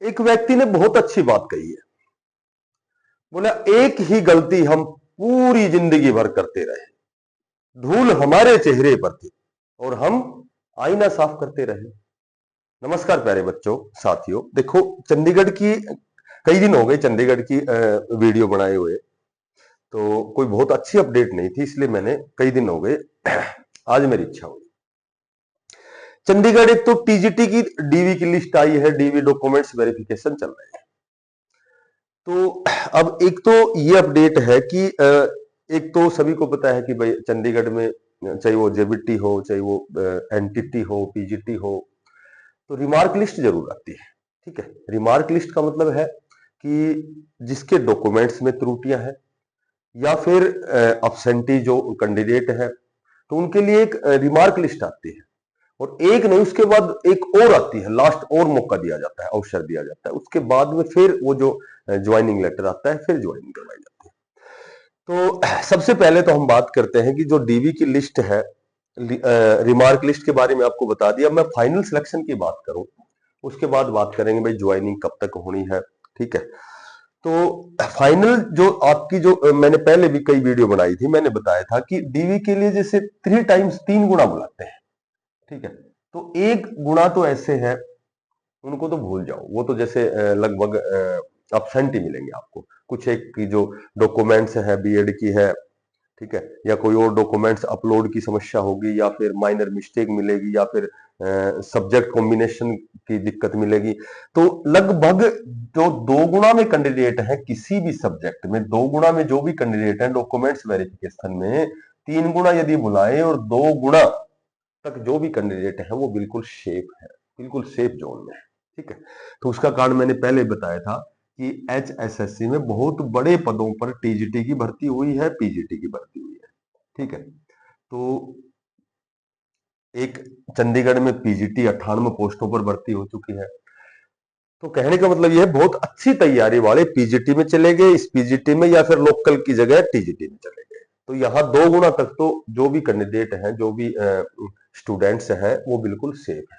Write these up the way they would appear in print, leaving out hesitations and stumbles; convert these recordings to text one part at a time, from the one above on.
एक व्यक्ति ने बहुत अच्छी बात कही है। बोला एक ही गलती हम पूरी जिंदगी भर करते रहे, धूल हमारे चेहरे पर थी और हम आईना साफ करते रहे। नमस्कार प्यारे बच्चों, साथियों। देखो, चंडीगढ़ की कई दिन हो गए चंडीगढ़ की वीडियो बनाए हुए, तो कोई बहुत अच्छी अपडेट नहीं थी, इसलिए मैंने कई दिन हो गए आज मेरी इच्छा हुई। चंडीगढ़ एक तो टीजीटी की डीवी की लिस्ट आई है, डीवी डॉक्यूमेंट्स वेरिफिकेशन चल रहे हैं। तो अब एक तो ये अपडेट है कि एक तो सभी को पता है कि भाई चंडीगढ़ में चाहे वो जेबीटी हो, चाहे वो एनटीटी हो, पीजीटी हो, तो रिमार्क लिस्ट जरूर आती है। ठीक है, रिमार्क लिस्ट का मतलब है कि जिसके डॉक्यूमेंट्स में त्रुटियां हैं या फिर अब्सेंटी जो कैंडिडेट है, तो उनके लिए एक रिमार्क लिस्ट आती है। और एक नहीं, उसके बाद एक और आती है, लास्ट और मौका दिया जाता है, अवसर दिया जाता है। उसके बाद में फिर वो जो ज्वाइनिंग लेटर आता है, फिर ज्वाइनिंग करवाई जाती है। तो सबसे पहले तो हम बात करते हैं कि जो डीवी की लिस्ट है, रिमार्क लिस्ट के बारे में आपको बता दिया। मैं फाइनल सिलेक्शन की बात करूं, उसके बाद बात करेंगे भाई ज्वाइनिंग कब तक होनी है। ठीक है, तो फाइनल जो आपकी जो मैंने पहले भी कई वीडियो बनाई थी, मैंने बताया था कि डीवी के लिए जैसे 3 टाइम्स 3 गुना बुलाते हैं। ठीक है, तो एक गुना तो ऐसे है, उनको तो भूल जाओ, वो तो जैसे लगभग absent ही मिलेंगे आपको। कुछ एक की जो डॉक्यूमेंट्स है, बीएड की है, ठीक है, या कोई और डॉक्यूमेंट्स अपलोड की समस्या होगी, या फिर माइनर मिस्टेक मिलेगी, या फिर सब्जेक्ट कॉम्बिनेशन की दिक्कत मिलेगी। तो लगभग जो 2 गुना में कैंडिडेट है किसी भी सब्जेक्ट में, 2 गुना में जो भी कैंडिडेट है डॉक्यूमेंट्स वेरिफिकेशन में, 3 गुना यदि बुलाए और 2 गुना तक जो भी कैंडिडेट है वो बिल्कुल सेफ है, बिल्कुल सेफ जोन में है। ठीक है, तो उसका कारण मैंने पहले बताया था कि एचएसएससी में बहुत बड़े पदों पर टीजीटी की भर्ती हुई है, पीजीटी की भर्ती हुई है। ठीक है, तो एक चंडीगढ़ में पीजीटी 98 पोस्टों पर भर्ती हो चुकी है। तो कहने का मतलब यह है, बहुत अच्छी तैयारी वाले पीजीटी में चले गए, इस पीजीटी में, या फिर लोकल की जगह टीजीटी में चले गए। तो यहाँ 2 गुना तक तो जो भी कैंडिडेट हैं, जो भी स्टूडेंट्स हैं, वो बिल्कुल सेफ है।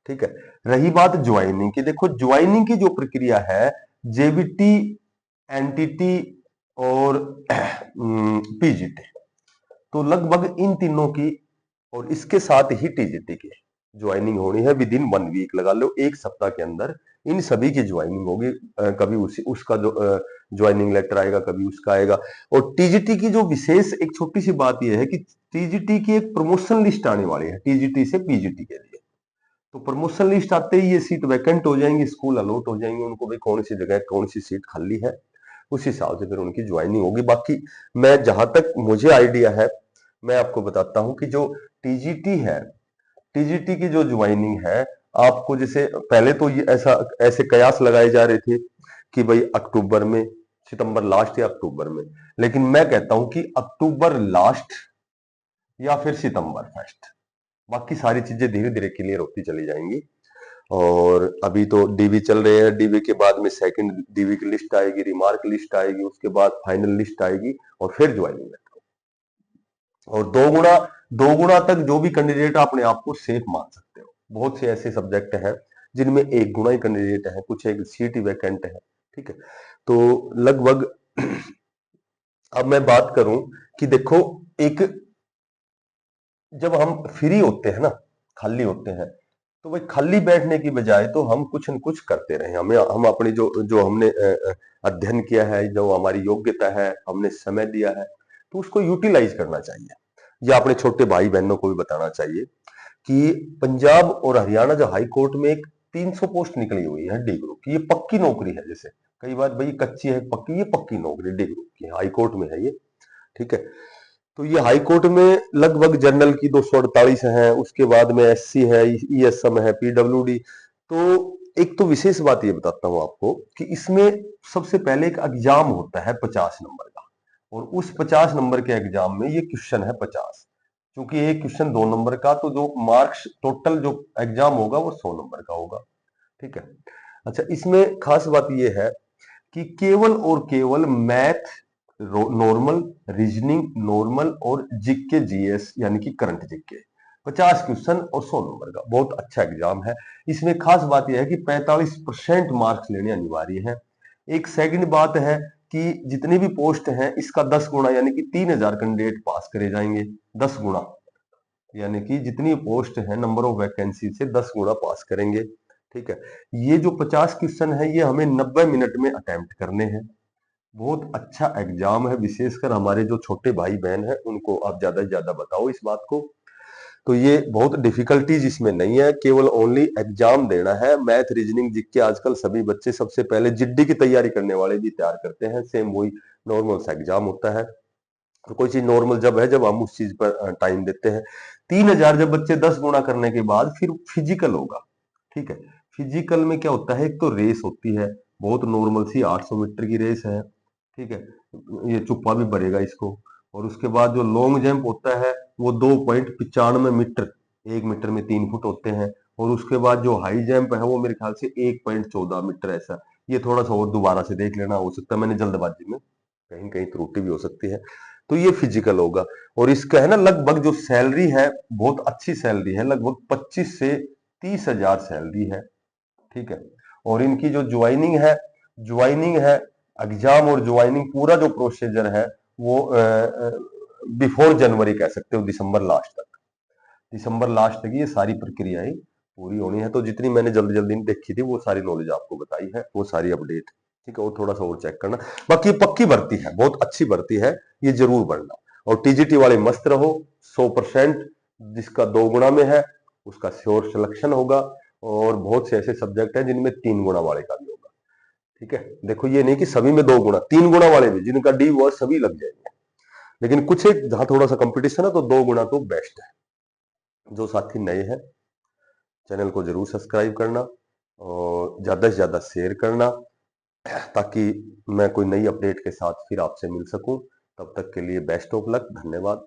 ठीक है, रही बात ज्वाइनिंग की। देखो, ज्वाइनिंग की जो प्रक्रिया है, जेबीटी, एनटीटी और पीजीटी, तो लगभग इन तीनों की और इसके साथ ही टीजीटी की ज्वाइनिंग होनी है विद इन 1 वीक। लगा लो 1 सप्ताह के अंदर इन सभी की ज्वाइनिंग होगी। कभी उसका जो ज्वाइनिंग लेटर आएगा, कभी उसका आएगा। और टीजीटी की जो विशेष एक छोटी सी बात यह है कि टीजीटी की एक प्रमोशन लिस्ट आने वाली है टीजीटी से पीजीटी के लिए। तो प्रमोशन लिस्ट आते ही ये सीट वैकेंट हो जाएंगी, स्कूल अलॉट हो जाएंगे उनको, भाई कौन सी जगह कौन सी सीट खाली है, उस हिसाब से फिर उनकी ज्वाइनिंग होगी। बाकी मैं जहां तक मुझे आइडिया है, मैं आपको बताता हूं कि जो टीजीटी है, टीजीटी की जो ज्वाइनिंग है, आपको जैसे पहले तो ये ऐसे कयास लगाए जा रहे थे कि भाई अक्टूबर में, सितंबर लास्ट या अक्टूबर में, लेकिन मैं कहता हूं कि अक्टूबर लास्ट या फिर सितंबर फर्स्ट। बाकी सारी चीजें धीरे धीरे क्लियर होती चली जाएंगी। और अभी तो डीवी चल रहे हैं, डीवी के बाद में सेकंड डीवी की लिस्ट आएगी, रिमार्क लिस्ट आएगी, उसके बाद फाइनल लिस्ट आएगी और फिर ज्वाइनिंग लेटर। और 2 गुना तक जो भी कैंडिडेट अपने आप को सेफ मान सकते हो। बहुत से ऐसे सब्जेक्ट हैं जिनमें 1 गुना ही कैंडिडेट है, कुछ एक सीट ही वैकेंट है। ठीक है, तो लगभग अब मैं बात करूं कि देखो, एक जब हम फ्री होते हैं ना, खाली होते हैं, तो भाई खाली बैठने की बजाय तो हम कुछ न कुछ करते रहे। हम अपनी जो जो हमने अध्ययन किया है, जो हमारी योग्यता है, हमने समय दिया है, तो उसको यूटिलाइज करना चाहिए। या अपने छोटे भाई बहनों को भी बताना चाहिए कि पंजाब और हरियाणा जो हाई कोर्ट में एक 300 पोस्ट निकली हुई है डी ग्रुप की, ये पक्की नौकरी है। जैसे कई बार भाई कच्ची है पक्की, ये पक्की नौकरी डी ग्रुप की हाई कोर्ट में है ये। ठीक है, तो ये हाई कोर्ट में लगभग जनरल की 248 है, उसके बाद में एससी है, ईएसएम है, पीडब्ल्यूडी। तो एक तो विशेष बात ये बताता हूं आपको कि इसमें सबसे पहले एक एग्जाम होता है 50 नंबर का, और उस 50 नंबर के एग्जाम में ये क्वेश्चन है 50। क्योंकि एक क्वेश्चन 2 नंबर का, तो जो मार्क्स टोटल जो एग्जाम होगा वो 100 नंबर का होगा। ठीक है, अच्छा, इसमें खास बात ये है कि केवल और केवल मैथ नॉर्मल, रीजनिंग नॉर्मल और जीके जीएस यानी कि करंट जीके, 50 क्वेश्चन और 100 नंबर का बहुत अच्छा एग्जाम है। इसमें खास बात यह है कि 45% मार्क्स लेने अनिवार्य है। एक सेकंड बात है कि जितनी भी पोस्ट है इसका 10 गुना यानी कि 3000 कैंडिडेट पास करे जाएंगे। 10 गुना यानी कि जितनी पोस्ट है नंबर ऑफ वैकेंसी से 10 गुना पास करेंगे। ठीक है, ये जो 50 क्वेश्चन है ये हमें 90 मिनट में अटेम्प्ट करने हैं। बहुत अच्छा एग्जाम है, विशेषकर हमारे जो छोटे भाई बहन है उनको आप ज्यादा से ज्यादा बताओ इस बात को। तो ये बहुत डिफिकल्टीज इसमें नहीं है, केवल ओनली एग्जाम देना है। मैथ रीजनिंग जीके आजकल सभी बच्चे सबसे पहले जिड्डी की तैयारी करने वाले भी तैयार करते हैं, सेम वही नॉर्मल सा एग्जाम होता है। तो कोई चीज नॉर्मल जब है जब हम उस चीज पर टाइम देते हैं। 3000 जब बच्चे 10 गुना करने के बाद फिर फिजिकल होगा। ठीक है, फिजिकल में क्या होता है, एक तो रेस होती है, बहुत नॉर्मल सी 800 मीटर की रेस है। ठीक है, ये चुप्पा भी भरेगा इसको। और उसके बाद जो लॉन्ग जंप होता है वो 2.95 मीटर, 1 मीटर में 3 फुट होते हैं। और उसके बाद जो हाई जंप है वो मेरे ख्याल से 1.14 मीटर ऐसा। ये थोड़ा सा और दोबारा से देख लेना, हो सकता है मैंने जल्दबाजी में कहीं कहीं त्रुटि भी हो सकती है। तो ये फिजिकल होगा। और इसका है ना लगभग जो सैलरी है बहुत अच्छी सैलरी है, लगभग 25 से 30 हजार सैलरी है। ठीक है, और इनकी जो ज्वाइनिंग है एग्जाम और ज्वाइनिंग पूरा जो प्रोसीजर है वो बिफोर जनवरी कह सकते हो, दिसंबर लास्ट तक ये सारी प्रक्रियाएं पूरी होनी है। तो जितनी मैंने जल्दी जल्दी देखी थी वो सारी नॉलेज आपको बताई है, वो सारी अपडेट। ठीक है, और थोड़ा सा और चेक करना। बाकी पक्की भर्ती है, बहुत अच्छी भर्ती है, ये जरूर बढ़ना। और टीजीटी वाले मस्त रहो, 100% जिसका 2 गुना में है उसका श्योर सिलेक्शन होगा। और बहुत से ऐसे सब्जेक्ट हैं जिनमें 3 गुना वाले का भी होगा। ठीक है, देखो ये नहीं कि सभी में 2 गुना, 3 गुना वाले भी जिनका डी वो सभी लग जाएंगे। लेकिन कुछ एक जहां थोड़ा सा कंपटीशन है तो 2 गुना तो बेस्ट है। जो साथी नए हैं चैनल को जरूर सब्सक्राइब करना और ज्यादा से ज्यादा शेयर करना, ताकि मैं कोई नई अपडेट के साथ फिर आपसे मिल सकूं। तब तक के लिए बेस्ट ऑफ लक, धन्यवाद।